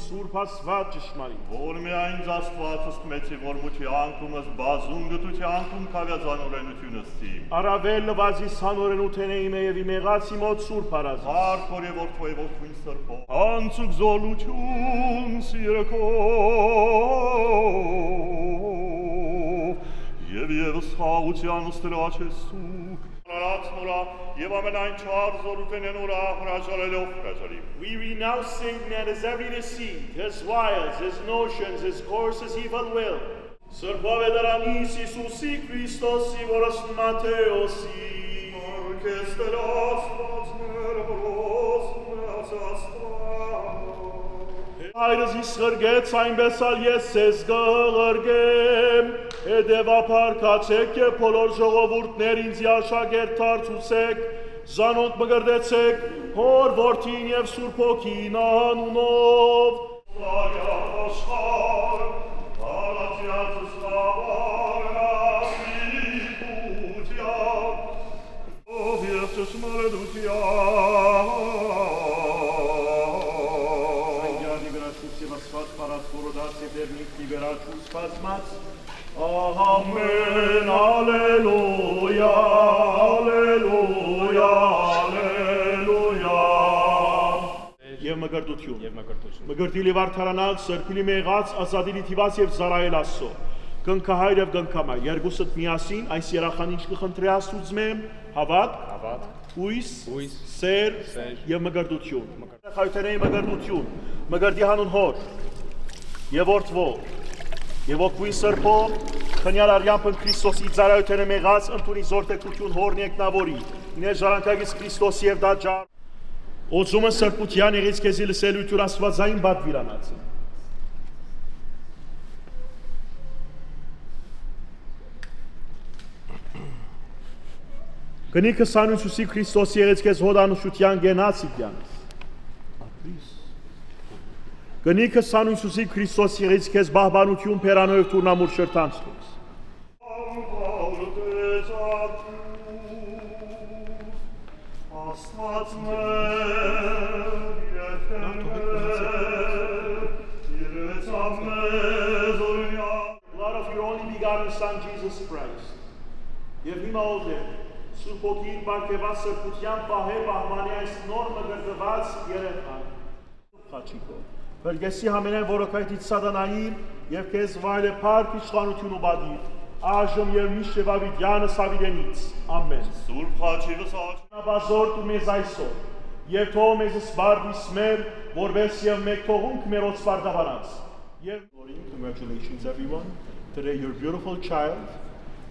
Սուրբ Աստված ճշմարիտ։ Որ միայն Աստվածս մեծի որ մուտի անկումս բազում գտուտի անկում կավյազանորենությունս տիմ։ Առավել լվազի սանորենութեն է իմե և իմեղացի մոտ Սուրբ Արազիս։ Արք որ և որ թոյ որ թույն սրպո։ Անցուկ զոլություն սիրկով և սաղության ստրաչ է սուկ։ Նորա և ամենայն չար զորութեն է նորա հրաժարելով հրաժարիմ։ We renounce Satan and his every deceit, his wiles, his notions, his course, his evil will. Սրբավետարանիս Իսուսի Քրիստոսի որս Մատեոսի Orkester Աստվածներ որոս մեծաստված Հայրս իս ղրգեց այնպես ալ ես ես գղրգեմ Հետևապար կացեք և բոլոր ժողովուրդներ ինձի աշակերտ դարձուցեք Զանոնք մգրդեցեք հոր որդին և Սուրբ Հոգին անունով Աշխար Ալացիածս լավարնավիտության Ով և ճշմարդության Այնյանի վերաչուց և ասված պարած որոդաց և դերնիք նիվերաչուց պազմած Ամեն, ալելույա, ալելույա, ալելույա Եվ մգրդություն Մգրդի լի վարդարանալ, սրբիլի մեղած, ազադիլի թիված և զարայել ասո Կնքահայր և կնքամայ, երկուսըտ միասին, այս երախան ինչ կխնդրի աստուց մեմ, հավատ, ույս, սեր և մգրդություն Խայութենեի մգրդություն, մգրդի հանուն հոր և որդվոր Եվ ոգվի սրբով, խնյալ արյամպն Քրիստոսի ծարայութենը մեղած, ընդունի զորտեկություն հորն եկնավորի, իներ ժարանքագից Քրիստոսի և դա ջար, օծումը սրբության եղից կեզի լսելույթուր աստվածային բատ վիրանացը։ Կնիքը սանույցուսի Քրիստոսի եղից կեզ հոդանուշության գենացի գյանս։ Կնիքը սանույցուսի Քրիստոս եղից կեզ բահբանություն պերանոյվ թուրնամուր շրտանցլուց։ Աստված մեր իրեցավ մեզ օրինյա Blood of your only begotten Son, Jesus Christ. Եվ հիմա ողեր, Սուրբ Հոգին պարգևած սրբության պահե բահմանի այս նոր մգրդված երեխան։ Խաչիկով։ Բրգեսի համենայն որոքայթից սատանային և կեզ վայլե պարկ իշխանություն ու բադիր, այժմ և միշտ և ավիդյանը սավիրենից, ամեն։ Սուրբ խաչիվս Նաբազորդ ու մեզ այսօր, և թող մեզ սպարդիս մեր, որպես և մեկ թողունք մերոց սպարդավանած։ Congratulations everyone. Today your beautiful child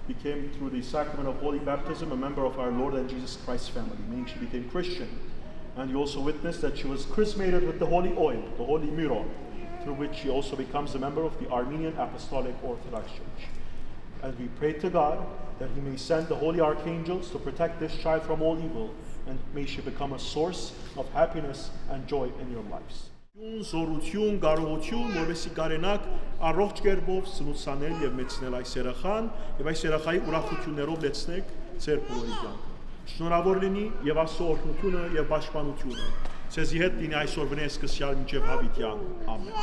became through the sacrament of holy baptism a member of our Lord and Jesus Christ family, meaning she became Christian. And you also witnessed that she was chrismated with the holy oil, the holy myrrh, through which she also becomes a member of the Armenian Apostolic Orthodox Church. And we pray to God that He may send the holy archangels to protect this child from all evil, and may she become a source of happiness and joy in your lives. Զորություն, կարողություն, որովհետեւ կարենակ առողջ կերպով սնուցանել եւ մեծնել այս երախան եւ այս երախայի ուրախություններով լեցնեք ձեր բոլորի կյանքը։ Շնորհավոր լինի եւ Աստծո օրհնությունը եւ պաշտպանությունը։ Ցեզի հետ լինի այսօր վնես սկսյալ մինչեւ հավիտյան։ Ամեն։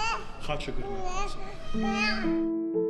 Խաչը գրնակ։